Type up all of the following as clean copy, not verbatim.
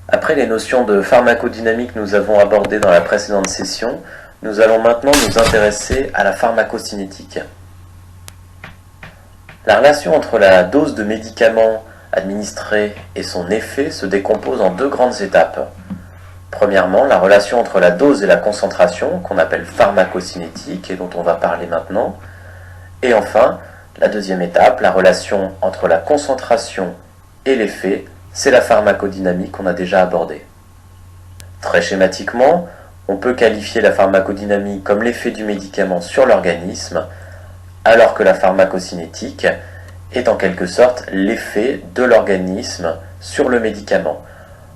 Après les notions de pharmacodynamique que nous avons abordées dans la précédente session, nous allons maintenant nous intéresser à la pharmacocinétique. La relation entre la dose de médicaments administrés et son effet se décompose en deux grandes étapes. Premièrement, la relation entre la dose et la concentration, qu'on appelle pharmacocinétique et dont on va parler maintenant. Et enfin, la deuxième étape, la relation entre la concentration et l'effet, c'est la pharmacodynamique qu'on a déjà abordée. Très schématiquement, on peut qualifier la pharmacodynamique comme l'effet du médicament sur l'organisme, alors que la pharmacocinétique est en quelque sorte l'effet de l'organisme sur le médicament.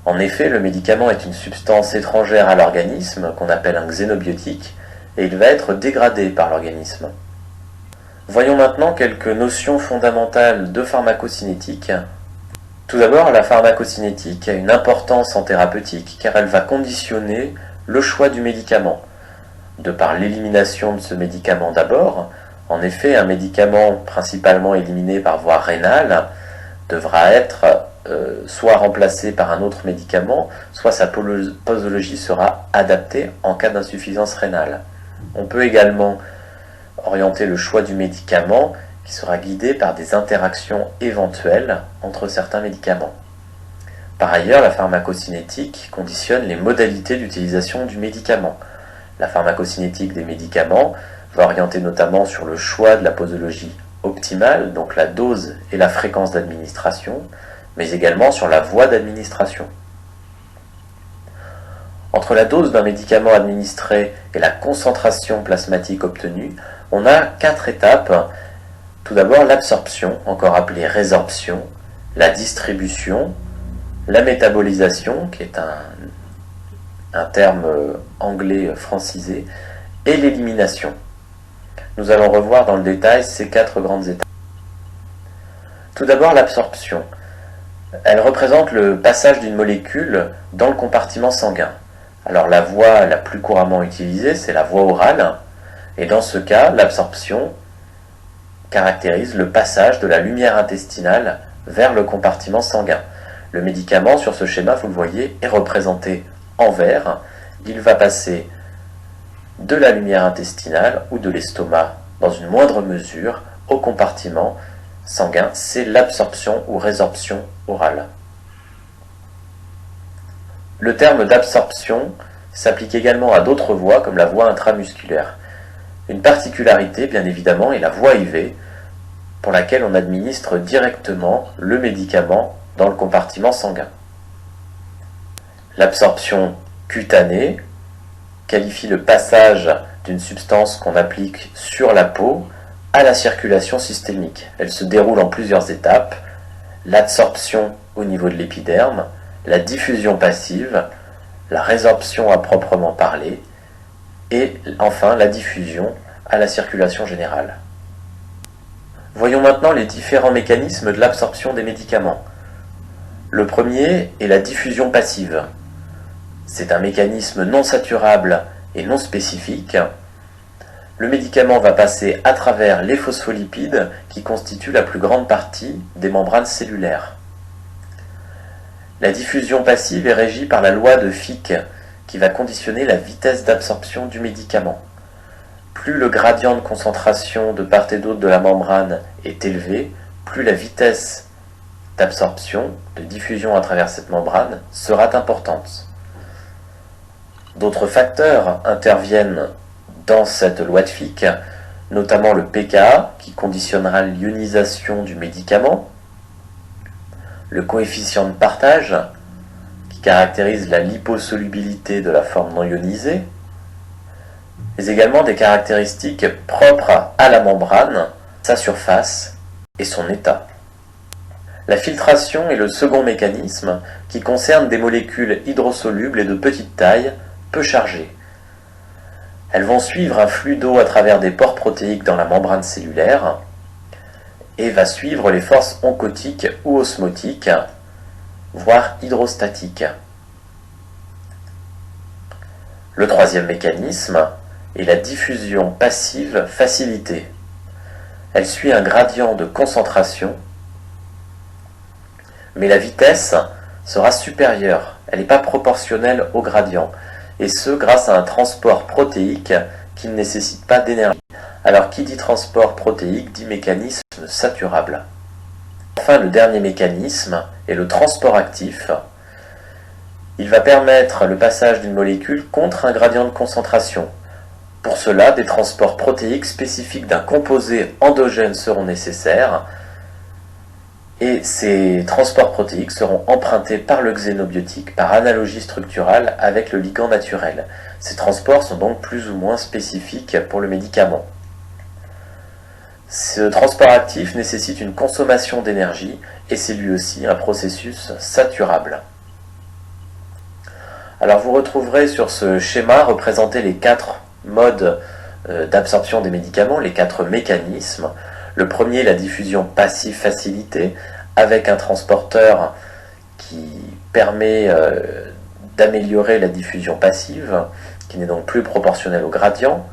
En effet, le médicament est une substance étrangère à l'organisme, qu'on appelle un xénobiotique, et il va être dégradé par l'organisme. Voyons maintenant quelques notions fondamentales de pharmacocinétique. Tout d'abord, la pharmacocinétique a une importance en thérapeutique car elle va conditionner le choix du médicament. De par l'élimination de ce médicament d'abord, en effet, un médicament principalement éliminé par voie rénale devra être soit remplacé par un autre médicament, soit sa posologie sera adaptée en cas d'insuffisance rénale. On peut également orienter le choix du médicament qui sera guidé par des interactions éventuelles entre certains médicaments. Par ailleurs, la pharmacocinétique conditionne les modalités d'utilisation du médicament. La pharmacocinétique des médicaments va orienter notamment sur le choix de la posologie optimale, donc la dose et la fréquence d'administration, mais également sur la voie d'administration. Entre la dose d'un médicament administré et la concentration plasmatique obtenue, on a 4 étapes. Tout d'abord, l'absorption, encore appelée résorption, la distribution, la métabolisation, qui est un terme anglais francisé, et l'élimination. Nous allons revoir dans le détail ces 4 grandes étapes. Tout d'abord, l'absorption. Elle représente le passage d'une molécule dans le compartiment sanguin. Alors la voie la plus couramment utilisée, c'est la voie orale, et dans ce cas, l'absorption caractérise le passage de la lumière intestinale vers le compartiment sanguin. Le médicament, sur ce schéma, vous le voyez, est représenté en vert. Il va passer de la lumière intestinale ou de l'estomac, dans une moindre mesure, au compartiment sanguin. C'est l'absorption ou résorption orale. Le terme d'absorption s'applique également à d'autres voies, comme la voie intramusculaire. Une particularité, bien évidemment, est la voie IV, pour laquelle on administre directement le médicament dans le compartiment sanguin. L'absorption cutanée qualifie le passage d'une substance qu'on applique sur la peau à la circulation systémique. Elle se déroule en plusieurs étapes: l'absorption au niveau de l'épiderme, la diffusion passive, la résorption à proprement parler, et enfin la diffusion à la circulation générale. Voyons maintenant les différents mécanismes de l'absorption des médicaments. Le premier est la diffusion passive. C'est un mécanisme non saturable et non spécifique. Le médicament va passer à travers les phospholipides qui constituent la plus grande partie des membranes cellulaires. La diffusion passive est régie par la loi de Fick qui va conditionner la vitesse d'absorption du médicament. Plus le gradient de concentration de part et d'autre de la membrane est élevé, plus la vitesse d'absorption, de diffusion à travers cette membrane, sera importante. D'autres facteurs interviennent dans cette loi de Fick, notamment le pKa qui conditionnera l'ionisation du médicament, le coefficient de partage qui caractérise la liposolubilité de la forme non ionisée, mais également des caractéristiques propres à la membrane, sa surface et son état. La filtration est le second mécanisme qui concerne des molécules hydrosolubles et de petite taille, peu chargées. Elles vont suivre un flux d'eau à travers des pores protéiques dans la membrane cellulaire et va suivre les forces oncotiques ou osmotiques, voire hydrostatiques. Le troisième mécanisme est la diffusion passive facilitée. Elle suit un gradient de concentration, mais la vitesse sera supérieure, elle n'est pas proportionnelle au gradient, et ce grâce à un transport protéique qui ne nécessite pas d'énergie. Alors qui dit transport protéique dit mécanisme saturable. Enfin, le dernier mécanisme est le transport actif. Il va permettre le passage d'une molécule contre un gradient de concentration. Pour cela, des transports protéiques spécifiques d'un composé endogène seront nécessaires, et ces transports protéiques seront empruntés par le xénobiotique par analogie structurale avec le ligand naturel. Ces transports sont donc plus ou moins spécifiques pour le médicament. Ce transport actif nécessite une consommation d'énergie et c'est lui aussi un processus saturable. Alors vous retrouverez sur ce schéma représentés les 4 modes d'absorption des médicaments, les 4 mécanismes. Le premier, la diffusion passive facilitée, avec un transporteur qui permet d'améliorer la diffusion passive, qui n'est donc plus proportionnelle au gradient.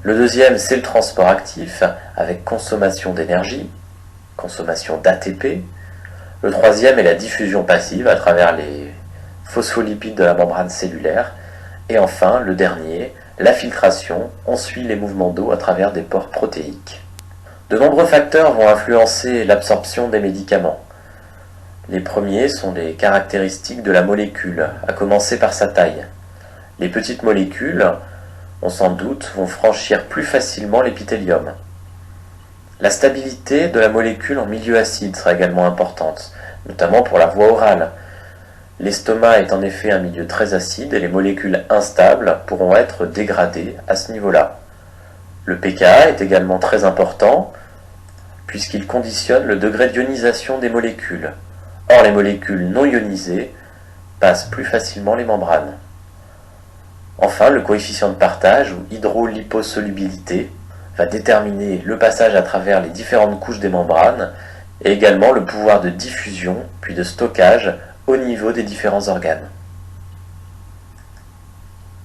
Le deuxième, c'est le transport actif, avec consommation d'énergie, consommation d'ATP. Le troisième est la diffusion passive à travers les phospholipides de la membrane cellulaire. Et enfin, le dernier, la filtration, on suit les mouvements d'eau à travers des pores protéiques. De nombreux facteurs vont influencer l'absorption des médicaments. Les premiers sont les caractéristiques de la molécule, à commencer par sa taille. Les petites molécules, on s'en doute, vont franchir plus facilement l'épithélium. La stabilité de la molécule en milieu acide sera également importante, notamment pour la voie orale. L'estomac est en effet un milieu très acide et les molécules instables pourront être dégradées à ce niveau-là. Le pKa est également très important puisqu'il conditionne le degré d'ionisation des molécules. Or, les molécules non ionisées passent plus facilement les membranes. Enfin, le coefficient de partage ou hydroliposolubilité va déterminer le passage à travers les différentes couches des membranes et également le pouvoir de diffusion puis de stockage au niveau des différents organes.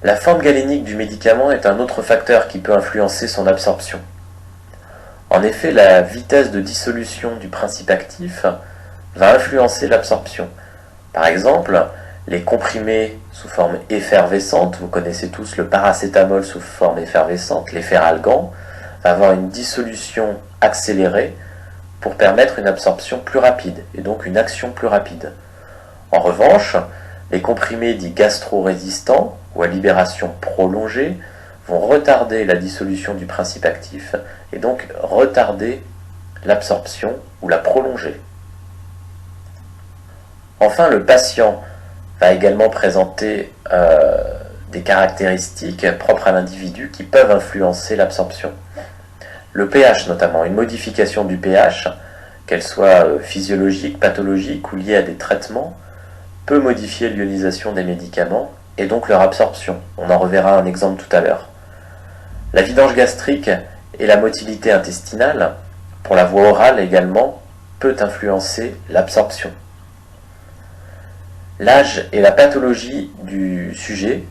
La forme galénique du médicament est un autre facteur qui peut influencer son absorption. En effet, la vitesse de dissolution du principe actif va influencer l'absorption. Par exemple, les comprimés sous forme effervescente, vous connaissez tous le paracétamol sous forme effervescente, l'efferalgan, va avoir une dissolution accélérée pour permettre une absorption plus rapide et donc une action plus rapide. En revanche, les comprimés dits gastro-résistants ou à libération prolongée vont retarder la dissolution du principe actif et donc retarder l'absorption ou la prolonger. Enfin, le patient va également présenter des caractéristiques propres à l'individu qui peuvent influencer l'absorption. Le pH notamment, une modification du pH, qu'elle soit physiologique, pathologique ou liée à des traitements, peut modifier l'ionisation des médicaments et donc leur absorption. On en reverra un exemple tout à l'heure. La vidange gastrique et la motilité intestinale, pour la voie orale également, peut influencer l'absorption. L'âge et la pathologie du sujet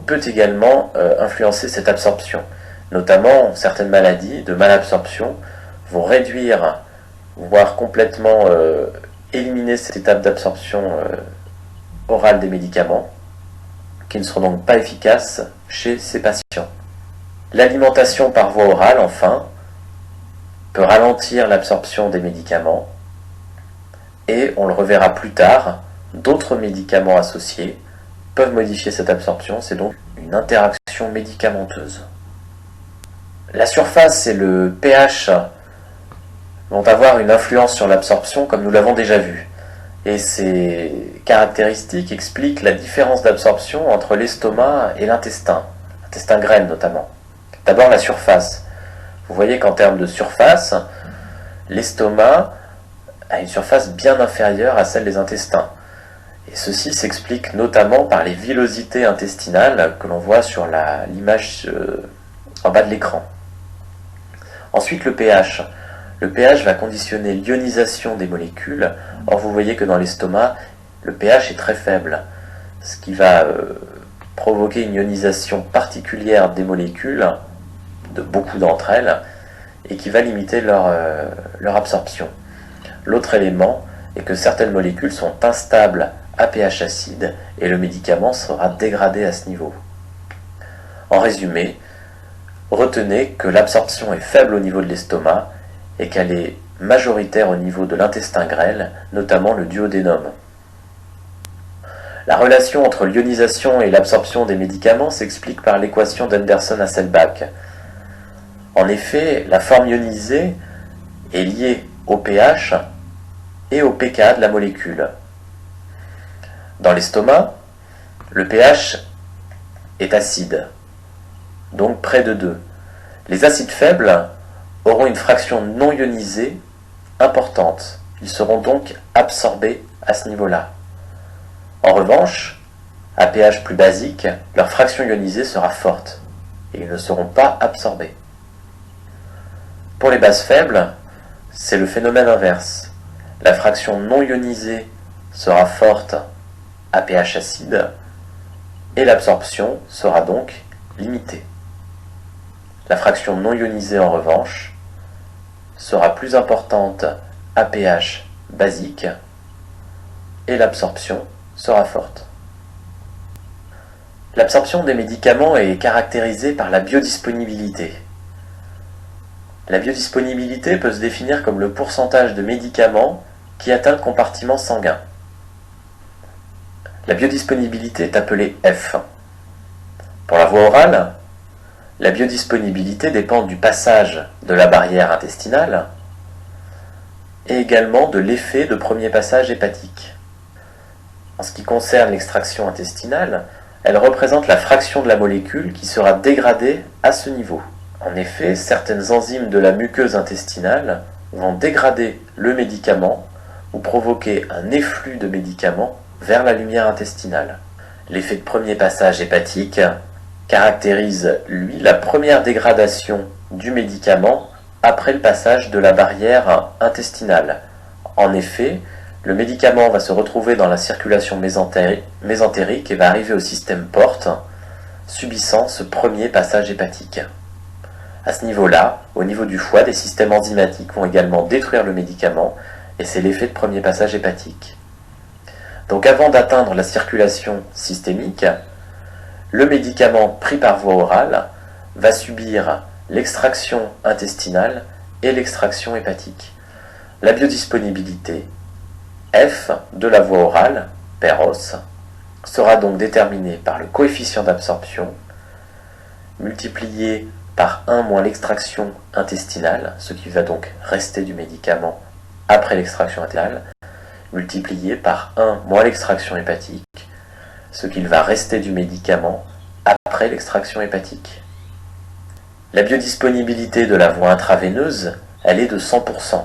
peut également influencer cette absorption. Notamment, certaines maladies de malabsorption vont réduire, voire complètement éliminer cette étape d'absorption orale des médicaments, qui ne seront donc pas efficaces chez ces patients. L'alimentation par voie orale, enfin, peut ralentir l'absorption des médicaments, et on le reverra plus tard, d'autres médicaments associés peuvent modifier cette absorption, c'est donc une interaction médicamenteuse. La surface et le pH vont avoir une influence sur l'absorption comme nous l'avons déjà vu. Et ces caractéristiques expliquent la différence d'absorption entre l'estomac et l'intestin grêle notamment. D'abord la surface. Vous voyez qu'en termes de surface, l'estomac a une surface bien inférieure à celle des intestins. Et ceci s'explique notamment par les villosités intestinales que l'on voit sur l'image en bas de l'écran. Ensuite le pH. Le pH va conditionner l'ionisation des molécules. Or vous voyez que dans l'estomac, le pH est très faible, ce qui va provoquer une ionisation particulière des molécules, de beaucoup d'entre elles, et qui va limiter leur absorption. L'autre élément et que certaines molécules sont instables à pH acide et le médicament sera dégradé à ce niveau. En résumé, retenez que l'absorption est faible au niveau de l'estomac et qu'elle est majoritaire au niveau de l'intestin grêle, notamment le duodénum. La relation entre l'ionisation et l'absorption des médicaments s'explique par l'équation d'Anderson-Hasselbalch. En effet, la forme ionisée est liée au pH et au pKa de la molécule. Dans l'estomac, le pH est acide, donc près de 2. Les acides faibles auront une fraction non ionisée importante. Ils seront donc absorbés à ce niveau-là. En revanche, à pH plus basique, leur fraction ionisée sera forte et ils ne seront pas absorbés. Pour les bases faibles, c'est le phénomène inverse. La fraction non ionisée sera forte à pH acide et l'absorption sera donc limitée. La fraction non ionisée en revanche sera plus importante à pH basique et l'absorption sera forte. L'absorption des médicaments est caractérisée par la biodisponibilité. La biodisponibilité peut se définir comme le pourcentage de médicaments qui atteint le compartiment sanguin. La biodisponibilité est appelée F. Pour la voie orale, la biodisponibilité dépend du passage de la barrière intestinale et également de l'effet de premier passage hépatique. En ce qui concerne l'extraction intestinale, elle représente la fraction de la molécule qui sera dégradée à ce niveau. En effet, certaines enzymes de la muqueuse intestinale vont dégrader le médicament ou provoquer un efflux de médicaments vers la lumière intestinale. L'effet de premier passage hépatique caractérise, lui, la première dégradation du médicament après le passage de la barrière intestinale. En effet, le médicament va se retrouver dans la circulation mésentérique et va arriver au système porte, subissant ce premier passage hépatique. À ce niveau-là, au niveau du foie, des systèmes enzymatiques vont également détruire le médicament, et c'est l'effet de premier passage hépatique. Donc avant d'atteindre la circulation systémique, le médicament pris par voie orale va subir l'extraction intestinale et l'extraction hépatique. La biodisponibilité F de la voie orale, PEROS, sera donc déterminée par le coefficient d'absorption multiplié par 1 moins l'extraction intestinale, ce qui va donc rester du médicament après l'extraction intestinale, multiplié par 1 moins l'extraction hépatique, ce qu'il va rester du médicament après l'extraction hépatique. La biodisponibilité de la voie intraveineuse, elle est de 100%.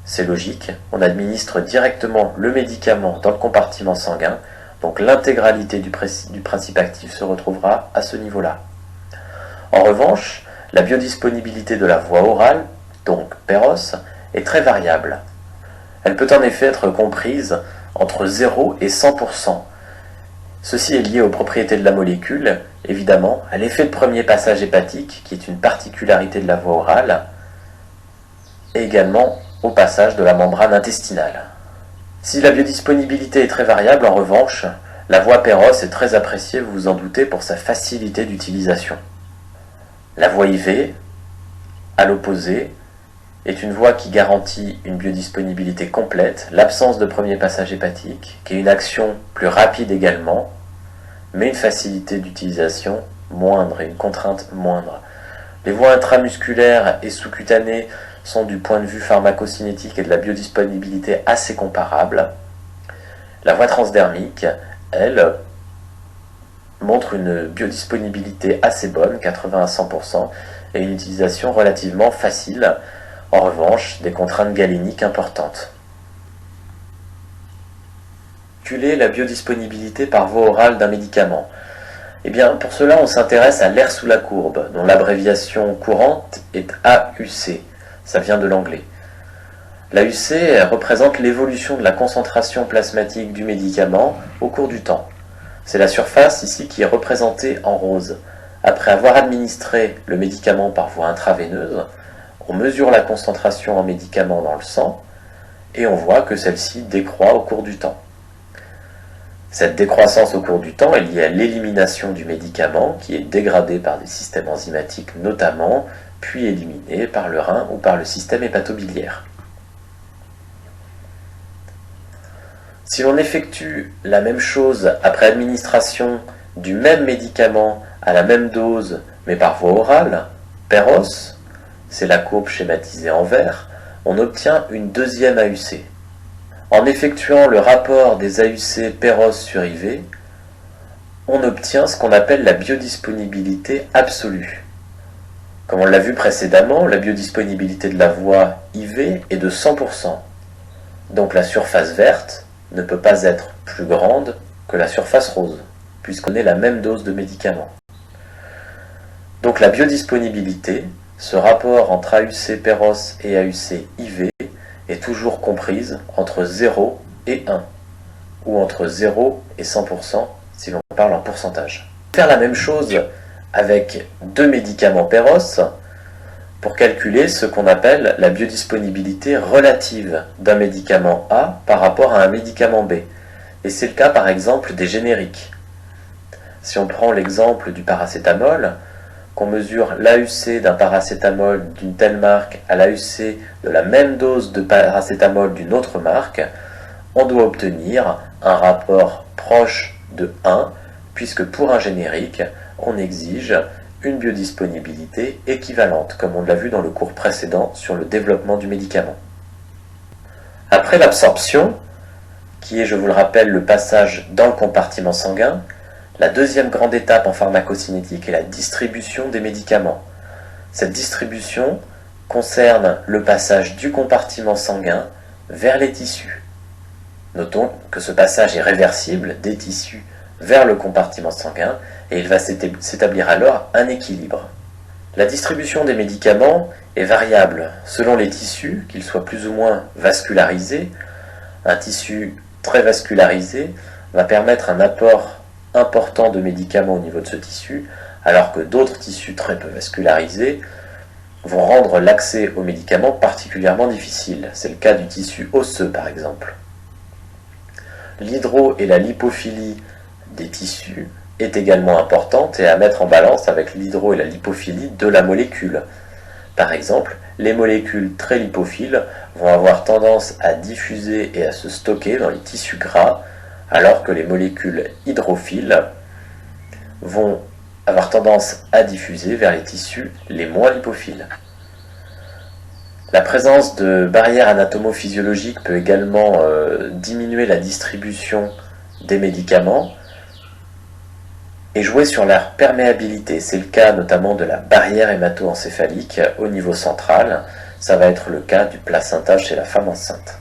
C'est logique, on administre directement le médicament dans le compartiment sanguin, donc l'intégralité du principe actif se retrouvera à ce niveau-là. En revanche, la biodisponibilité de la voie orale, donc PEROS, est très variable. Elle peut en effet être comprise entre 0 et 100%. Ceci est lié aux propriétés de la molécule, évidemment, à l'effet de premier passage hépatique, qui est une particularité de la voie orale, et également au passage de la membrane intestinale. Si la biodisponibilité est très variable, en revanche, la voie PEROS est très appréciée, vous vous en doutez, pour sa facilité d'utilisation. La voie IV, à l'opposé, est une voie qui garantit une biodisponibilité complète, l'absence de premier passage hépatique, qui est une action plus rapide également, mais une facilité d'utilisation moindre et une contrainte moindre. Les voies intramusculaires et sous-cutanées sont du point de vue pharmacocinétique et de la biodisponibilité assez comparables. La voie transdermique, elle, montre une biodisponibilité assez bonne, 80 à 100%, et une utilisation relativement facile. En revanche, des contraintes galéniques importantes. Calculer la biodisponibilité par voie orale d'un médicament. Eh bien, pour cela, on s'intéresse à l'air sous la courbe, dont l'abréviation courante est AUC. Ça vient de l'anglais. L'AUC représente l'évolution de la concentration plasmatique du médicament au cours du temps. C'est la surface ici qui est représentée en rose. Après avoir administré le médicament par voie intraveineuse, on mesure la concentration en médicament dans le sang et on voit que celle-ci décroît au cours du temps. Cette décroissance au cours du temps est liée à l'élimination du médicament qui est dégradé par des systèmes enzymatiques notamment, puis éliminé par le rein ou par le système hépatobiliaire. Si l'on effectue la même chose après administration du même médicament à la même dose mais par voie orale, PEROS, c'est la courbe schématisée en vert, on obtient une deuxième AUC. En effectuant le rapport des AUC PEROS sur IV, on obtient ce qu'on appelle la biodisponibilité absolue. Comme on l'a vu précédemment, la biodisponibilité de la voie IV est de 100%. Donc la surface verte ne peut pas être plus grande que la surface rose, puisqu'on ait la même dose de médicament. Donc la biodisponibilité, ce rapport entre AUC PEROS et AUC IV, est toujours comprise entre 0 et 1, ou entre 0 et 100% si l'on parle en pourcentage. Faire la même chose avec deux médicaments PEROS pour calculer ce qu'on appelle la biodisponibilité relative d'un médicament A par rapport à un médicament B. Et c'est le cas par exemple des génériques. Si on prend l'exemple du paracétamol, qu'on mesure l'AUC d'un paracétamol d'une telle marque à l'AUC de la même dose de paracétamol d'une autre marque, on doit obtenir un rapport proche de 1, puisque pour un générique, on exige une biodisponibilité équivalente, comme on l'a vu dans le cours précédent sur le développement du médicament. Après l'absorption, qui est, je vous le rappelle, le passage dans le compartiment sanguin, la deuxième grande étape en pharmacocinétique est la distribution des médicaments. Cette distribution concerne le passage du compartiment sanguin vers les tissus. Notons que ce passage est réversible des tissus vers le compartiment sanguin et il va s'établir alors un équilibre. La distribution des médicaments est variable selon les tissus, qu'ils soient plus ou moins vascularisés. Un tissu très vascularisé va permettre un apport important de médicaments au niveau de ce tissu, alors que d'autres tissus très peu vascularisés vont rendre l'accès aux médicaments particulièrement difficile. C'est le cas du tissu osseux par exemple. L'hydro- et la lipophilie des tissus est également importante et à mettre en balance avec l'hydro- et la lipophilie de la molécule. Par exemple, les molécules très lipophiles vont avoir tendance à diffuser et à se stocker dans les tissus gras, alors que les molécules hydrophiles vont avoir tendance à diffuser vers les tissus les moins lipophiles. La présence de barrières anatomophysiologiques peut également diminuer la distribution des médicaments et jouer sur leur perméabilité. C'est le cas notamment de la barrière hémato-encéphalique au niveau central. Ça va être le cas du placenta chez la femme enceinte.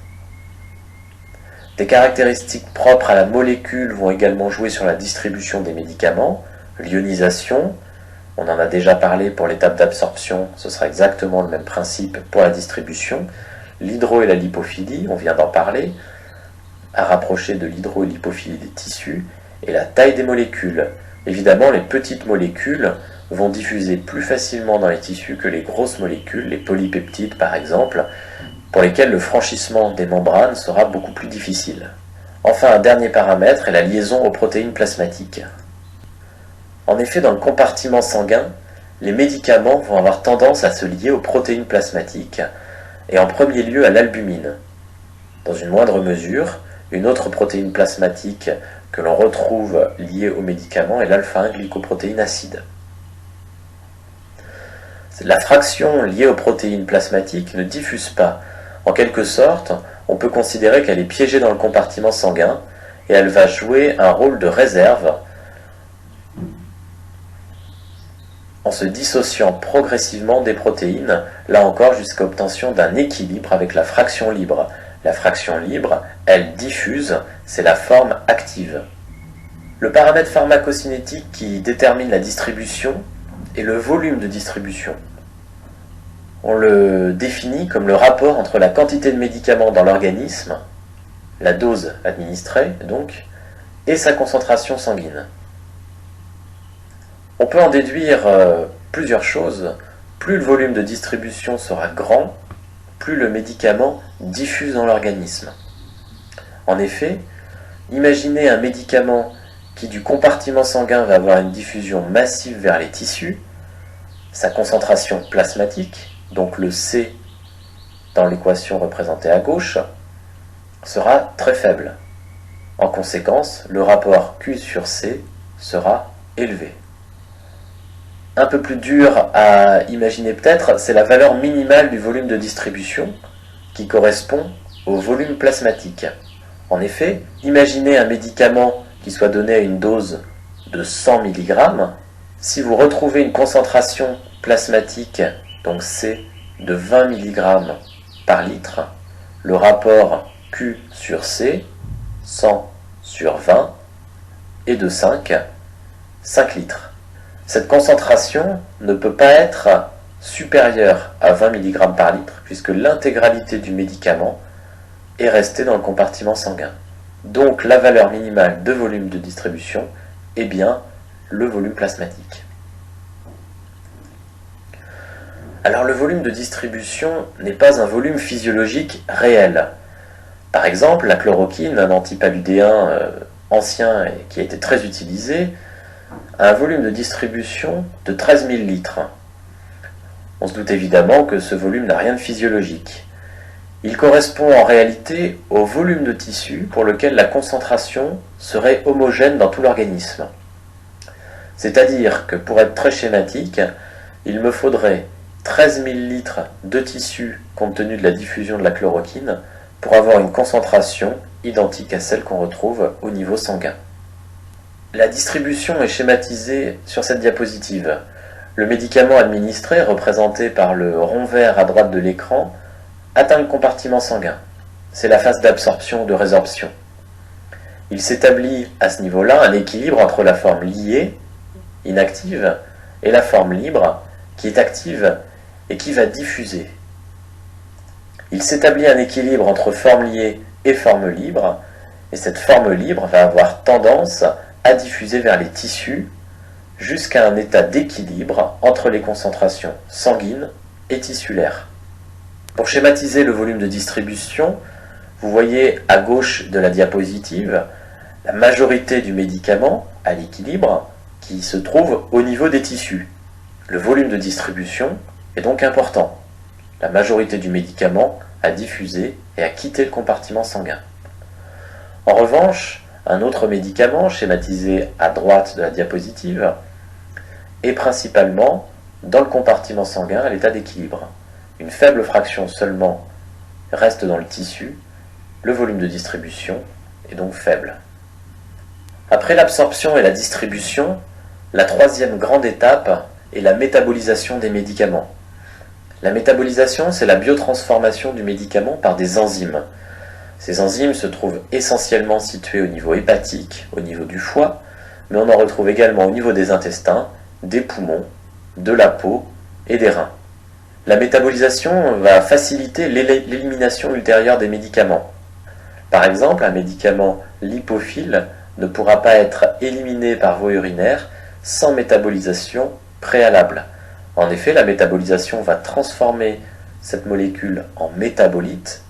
Des caractéristiques propres à la molécule vont également jouer sur la distribution des médicaments. L'ionisation, on en a déjà parlé pour l'étape d'absorption, ce sera exactement le même principe pour la distribution. L'hydro- et la lipophilie, on vient d'en parler, à rapprocher de l'hydro- et lipophilie des tissus, et la taille des molécules. Évidemment, les petites molécules vont diffuser plus facilement dans les tissus que les grosses molécules, les polypeptides par exemple, pour lesquels le franchissement des membranes sera beaucoup plus difficile. Enfin, un dernier paramètre est la liaison aux protéines plasmatiques. En effet, dans le compartiment sanguin, les médicaments vont avoir tendance à se lier aux protéines plasmatiques, et en premier lieu à l'albumine. Dans une moindre mesure, une autre protéine plasmatique que l'on retrouve liée aux médicaments est l'alpha-1-glycoprotéine acide. La fraction liée aux protéines plasmatiques ne diffuse pas. En quelque sorte, on peut considérer qu'elle est piégée dans le compartiment sanguin et elle va jouer un rôle de réserve en se dissociant progressivement des protéines, là encore jusqu'à l'obtention d'un équilibre avec la fraction libre. La fraction libre, elle diffuse, c'est la forme active. Le paramètre pharmacocinétique qui détermine la distribution est le volume de distribution. On le définit comme le rapport entre la quantité de médicaments dans l'organisme, la dose administrée donc, et sa concentration sanguine. On peut en déduire plusieurs choses. Plus le volume de distribution sera grand, plus le médicament diffuse dans l'organisme. En effet, imaginez un médicament qui du compartiment sanguin va avoir une diffusion massive vers les tissus, sa concentration plasmatique, donc le C dans l'équation représentée à gauche, sera très faible. En conséquence, le rapport Q sur C sera élevé. Un peu plus dur à imaginer peut-être, c'est la valeur minimale du volume de distribution qui correspond au volume plasmatique. En effet, imaginez un médicament qui soit donné à une dose de 100 mg. Si vous retrouvez une concentration plasmatique, donc C, de 20 mg par litre, le rapport Q sur C, 100 sur 20, est de 5 litres. Cette concentration ne peut pas être supérieure à 20 mg par litre puisque l'intégralité du médicament est restée dans le compartiment sanguin. Donc la valeur minimale de volume de distribution est bien le volume plasmatique. Alors le volume de distribution n'est pas un volume physiologique réel. Par exemple, la chloroquine, un antipaludéen ancien et qui a été très utilisé, a un volume de distribution de 13 000 litres. On se doute évidemment que ce volume n'a rien de physiologique. Il correspond en réalité au volume de tissu pour lequel la concentration serait homogène dans tout l'organisme. C'est-à-dire que pour être très schématique, il me faudrait 13 000 litres de tissu compte tenu de la diffusion de la chloroquine pour avoir une concentration identique à celle qu'on retrouve au niveau sanguin. La distribution est schématisée sur cette diapositive. Le médicament administré, représenté par le rond vert à droite de l'écran, atteint le compartiment sanguin. C'est la phase d'absorption ou de résorption. Il s'établit à ce niveau-là un équilibre entre la forme liée, inactive, et la forme libre, qui est active et qui va diffuser. Il s'établit un équilibre entre forme liée et forme libre, et cette forme libre va avoir tendance à diffuser vers les tissus jusqu'à un état d'équilibre entre les concentrations sanguines et tissulaires. Pour schématiser le volume de distribution, vous voyez à gauche de la diapositive la majorité du médicament à l'équilibre qui se trouve au niveau des tissus. Le volume de distribution est donc important. La majorité du médicament a diffusé et a quitté le compartiment sanguin. En revanche, un autre médicament, schématisé à droite de la diapositive, est principalement dans le compartiment sanguin à l'état d'équilibre. Une faible fraction seulement reste dans le tissu, le volume de distribution est donc faible. Après l'absorption et la distribution, la troisième grande étape est la métabolisation des médicaments. La métabolisation, c'est la biotransformation du médicament par des enzymes. Ces enzymes se trouvent essentiellement situées au niveau hépatique, au niveau du foie, mais on en retrouve également au niveau des intestins, des poumons, de la peau et des reins. La métabolisation va faciliter l'élimination ultérieure des médicaments. Par exemple, un médicament lipophile ne pourra pas être éliminé par voie urinaire sans métabolisation préalable. En effet, la métabolisation va transformer cette molécule en métabolite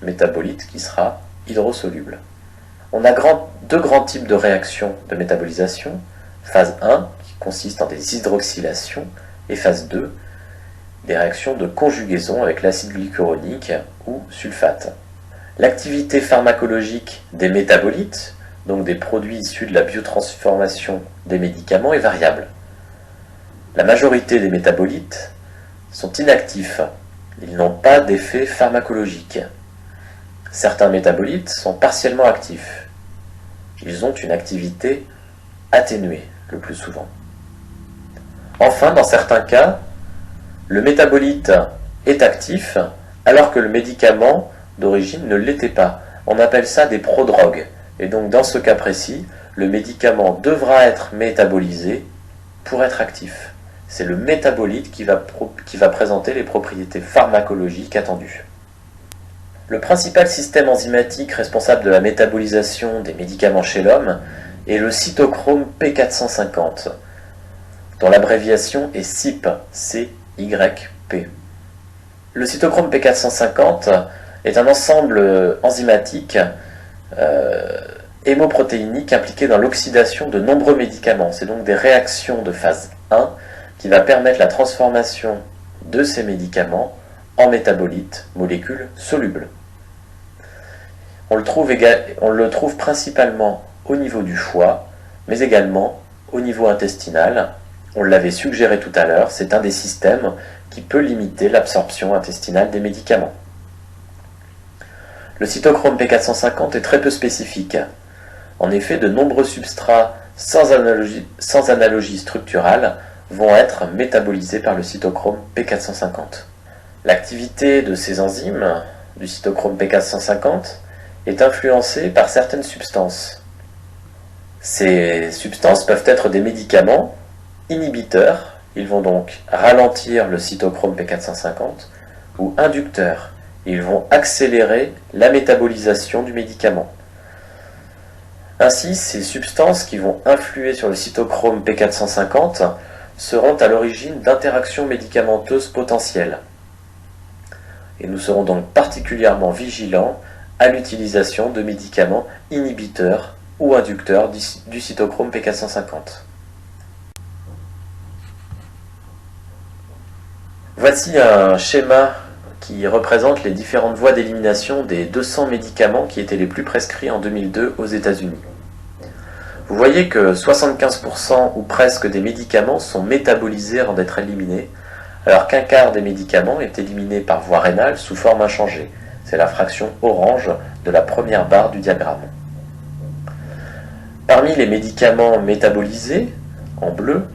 qui sera hydrosoluble. On a deux grands types de réactions de métabolisation. Phase 1, qui consiste en des hydroxylations, et phase 2, des réactions de conjugaison avec l'acide glycuronique ou sulfate. L'activité pharmacologique des métabolites, donc des produits issus de la biotransformation des médicaments, est variable. La majorité des métabolites sont inactifs. Ils n'ont pas d'effet pharmacologique. Certains métabolites sont partiellement actifs. Ils ont une activité atténuée le plus souvent. Enfin, dans certains cas, le métabolite est actif alors que le médicament d'origine ne l'était pas. On appelle ça des prodrogues. Et donc dans ce cas précis, le médicament devra être métabolisé pour être actif. C'est le métabolite qui va présenter les propriétés pharmacologiques attendues. Le principal système enzymatique responsable de la métabolisation des médicaments chez l'homme est le cytochrome P450, dont l'abréviation est CYP, C-Y-P. Le cytochrome P450 est un ensemble enzymatique hémoprotéinique impliqué dans l'oxydation de nombreux médicaments. C'est donc des réactions de phase 1 qui va permettre la transformation de ces médicaments en métabolites, molécules solubles. On le trouve principalement au niveau du foie, mais également au niveau intestinal. On l'avait suggéré tout à l'heure, c'est un des systèmes qui peut limiter l'absorption intestinale des médicaments. Le cytochrome P450 est très peu spécifique. En effet, de nombreux substrats sans analogie structurale vont être métabolisés par le cytochrome P450. L'activité de ces enzymes, du cytochrome P450, est influencée par certaines substances. Ces substances peuvent être des médicaments inhibiteurs, ils vont donc ralentir le cytochrome P450, ou inducteurs, ils vont accélérer la métabolisation du médicament. Ainsi, ces substances qui vont influer sur le cytochrome P450 seront à l'origine d'interactions médicamenteuses potentielles. Et nous serons donc particulièrement vigilants à l'utilisation de médicaments inhibiteurs ou inducteurs du cytochrome P450. Voici un schéma qui représente les différentes voies d'élimination des 200 médicaments qui étaient les plus prescrits en 2002 aux États-Unis. Vous voyez que 75% ou presque des médicaments sont métabolisés avant d'être éliminés, alors qu'un quart des médicaments est éliminé par voie rénale sous forme inchangée. C'est la fraction orange de la première barre du diagramme. Parmi les médicaments métabolisés, en bleu,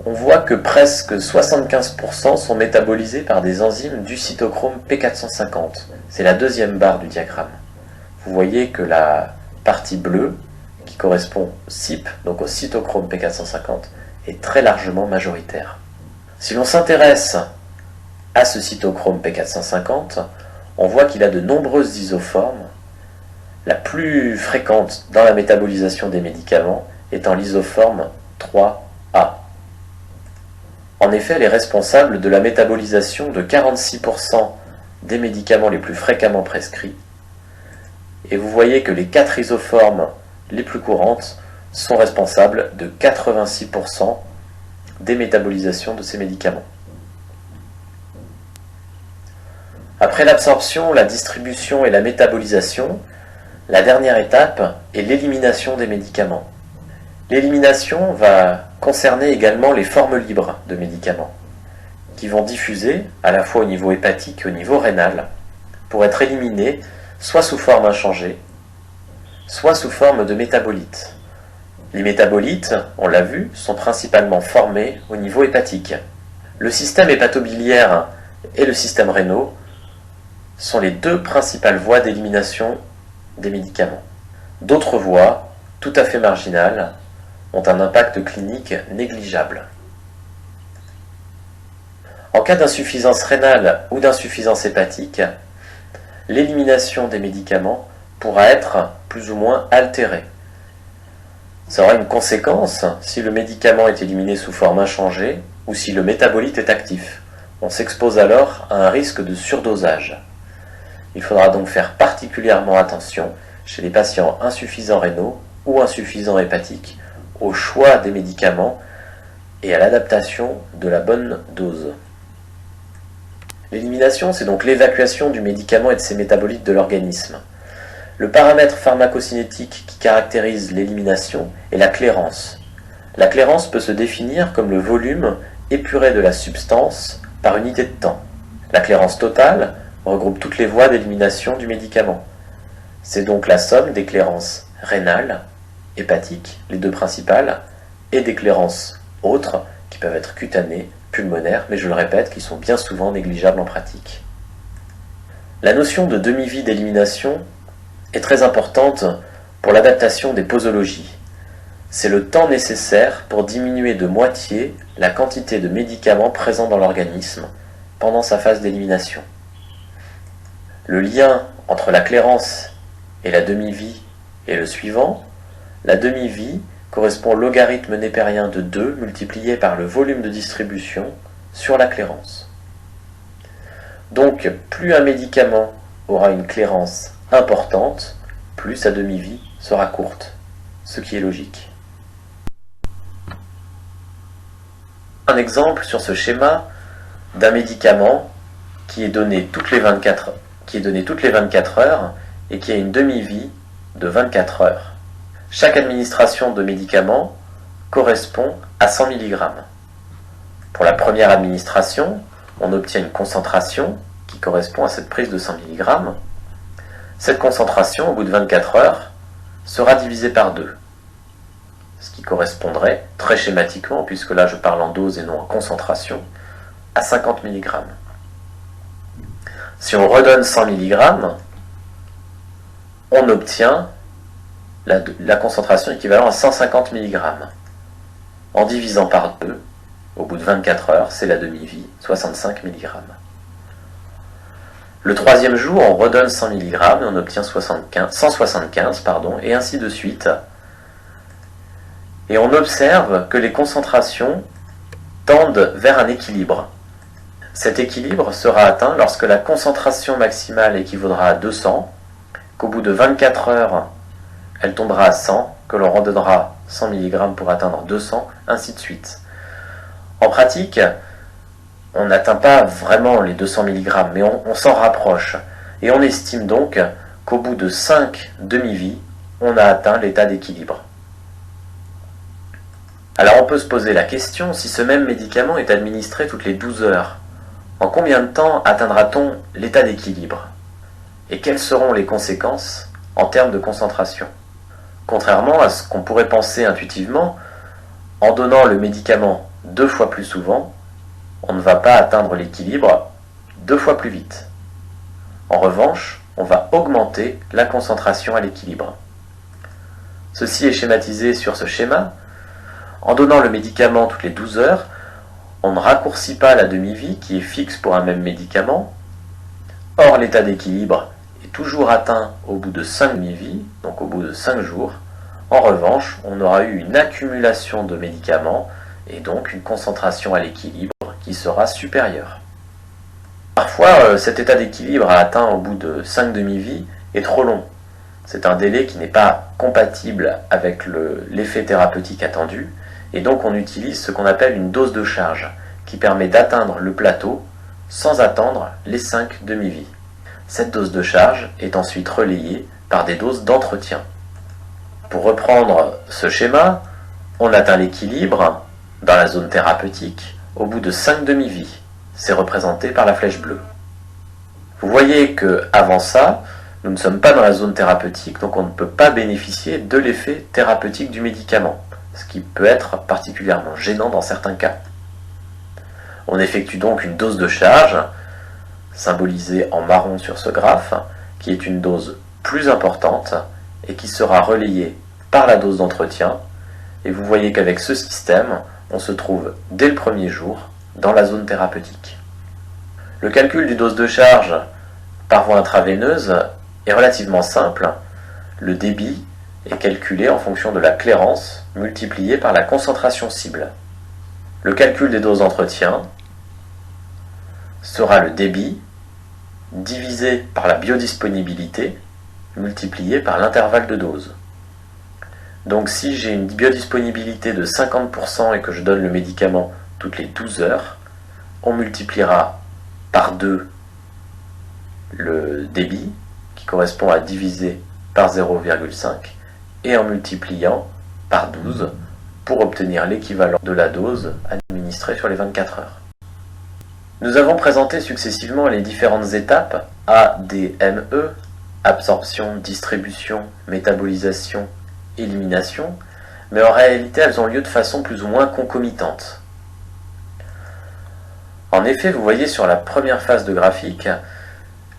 on voit que presque 75% sont métabolisés par des enzymes du cytochrome P450. C'est la deuxième barre du diagramme. Vous voyez que la partie bleue, qui correspond au CYP, donc au cytochrome P450, est très largement majoritaire. Si l'on s'intéresse à ce cytochrome P450, on voit qu'il a de nombreuses isoformes, la plus fréquente dans la métabolisation des médicaments étant l'isoforme 3A. En effet, elle est responsable de la métabolisation de 46% des médicaments les plus fréquemment prescrits. Et vous voyez que les 4 isoformes les plus courantes sont responsables de 86% des métabolisations de ces médicaments. Après l'absorption, la distribution et la métabolisation, la dernière étape est l'élimination des médicaments. L'élimination va concerner également les formes libres de médicaments, qui vont diffuser à la fois au niveau hépatique et au niveau rénal, pour être éliminés soit sous forme inchangée, soit sous forme de métabolites. Les métabolites, on l'a vu, sont principalement formés au niveau hépatique. Le système hépatobiliaire et le système rénal sont les deux principales voies d'élimination des médicaments. D'autres voies, tout à fait marginales, ont un impact clinique négligeable. En cas d'insuffisance rénale ou d'insuffisance hépatique, l'élimination des médicaments pourra être plus ou moins altérée. Ça aura une conséquence si le médicament est éliminé sous forme inchangée ou si le métabolite est actif. On s'expose alors à un risque de surdosage. Il faudra donc faire particulièrement attention chez les patients insuffisants rénaux ou insuffisants hépatiques au choix des médicaments et à l'adaptation de la bonne dose. L'élimination, c'est donc l'évacuation du médicament et de ses métabolites de l'organisme. Le paramètre pharmacocinétique qui caractérise l'élimination est la clairance. La clairance peut se définir comme le volume épuré de la substance par unité de temps. La clairance totale regroupe toutes les voies d'élimination du médicament. C'est donc la somme des clairances rénales, hépatiques, les deux principales, et des clairances autres, qui peuvent être cutanées, pulmonaires, mais je le répète, qui sont bien souvent négligeables en pratique. La notion de demi-vie d'élimination est très importante pour l'adaptation des posologies. C'est le temps nécessaire pour diminuer de moitié la quantité de médicaments présents dans l'organisme pendant sa phase d'élimination. Le lien entre la clairance et la demi-vie est le suivant. La demi-vie correspond au logarithme népérien de 2 multiplié par le volume de distribution sur la clairance. Donc, plus un médicament aura une clairance importante, plus sa demi-vie sera courte, ce qui est logique. Un exemple sur ce schéma d'un médicament qui est donné toutes les 24 heures et qui a une demi-vie de 24 heures. Chaque administration de médicament correspond à 100 mg. Pour la première administration, on obtient une concentration qui correspond à cette prise de 100 mg. Cette concentration, au bout de 24 heures, sera divisée par 2. Ce qui correspondrait, très schématiquement, puisque là je parle en dose et non en concentration, à 50 mg. Si on redonne 100 mg, on obtient la concentration équivalente à 150 mg. En divisant par 2, au bout de 24 heures, c'est la demi-vie, 65 mg. Le troisième jour, on redonne 100 mg et on obtient 175, et ainsi de suite. Et on observe que les concentrations tendent vers un équilibre. Cet équilibre sera atteint lorsque la concentration maximale équivaudra à 200, qu'au bout de 24 heures, elle tombera à 100, que l'on redonnera 100 mg pour atteindre 200, ainsi de suite. En pratique, on n'atteint pas vraiment les 200 mg, mais on s'en rapproche. Et on estime donc qu'au bout de 5 demi-vies, on a atteint l'état d'équilibre. Alors on peut se poser la question, si ce même médicament est administré toutes les 12 heures, en combien de temps atteindra-t-on l'état d'équilibre? Et quelles seront les conséquences en termes de concentration? Contrairement à ce qu'on pourrait penser intuitivement, en donnant le médicament 2 fois plus souvent, on ne va pas atteindre l'équilibre 2 fois plus vite. En revanche, on va augmenter la concentration à l'équilibre. Ceci est schématisé sur ce schéma. En donnant le médicament toutes les 12 heures, on ne raccourcit pas la demi-vie qui est fixe pour un même médicament. Or, l'état d'équilibre est toujours atteint au bout de 5 demi-vies, donc au bout de 5 jours. En revanche, on aura eu une accumulation de médicaments et donc une concentration à l'équilibre qui sera supérieure. Parfois, cet état d'équilibre atteint au bout de 5 demi-vies est trop long. C'est un délai qui n'est pas compatible avec l'effet thérapeutique attendu, et donc on utilise ce qu'on appelle une dose de charge, qui permet d'atteindre le plateau sans attendre les 5 demi-vies. Cette dose de charge est ensuite relayée par des doses d'entretien. Pour reprendre ce schéma, on atteint l'équilibre dans la zone thérapeutique au bout de 5 demi-vies. C'est représenté par la flèche bleue. Vous voyez qu'avant ça, nous ne sommes pas dans la zone thérapeutique, donc on ne peut pas bénéficier de l'effet thérapeutique du médicament, ce qui peut être particulièrement gênant dans certains cas. On effectue donc une dose de charge, symbolisée en marron sur ce graphe, qui est une dose plus importante et qui sera relayée par la dose d'entretien. Et vous voyez qu'avec ce système, on se trouve dès le premier jour dans la zone thérapeutique. Le calcul du dose de charge par voie intraveineuse est relativement simple. Le débit est calculé en fonction de la clairance multipliée par la concentration cible. Le calcul des doses d'entretien sera le débit divisé par la biodisponibilité multiplié par l'intervalle de dose. Donc si j'ai une biodisponibilité de 50% et que je donne le médicament toutes les 12 heures, on multipliera par 2 le débit, qui correspond à diviser par 0,5, et en multipliant par 12 pour obtenir l'équivalent de la dose administrée sur les 24 heures. Nous avons présenté successivement les différentes étapes ADME, absorption, distribution, métabolisation, élimination, mais en réalité elles ont lieu de façon plus ou moins concomitante. En effet, vous voyez sur la première phase de graphique,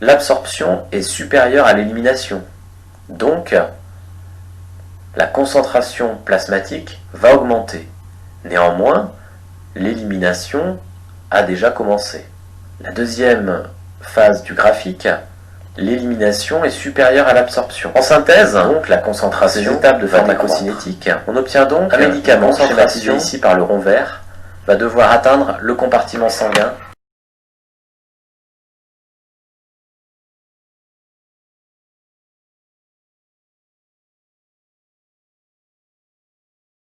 l'absorption est supérieure à l'élimination. Donc, la concentration plasmatique va augmenter. Néanmoins, l'élimination a déjà commencé. La deuxième phase du graphique, l'élimination est supérieure à l'absorption. En synthèse, donc la concentration, ces étapes de pharmacocinétique, on obtient donc un médicament schématisé ici par le rond vert, va devoir atteindre le compartiment sanguin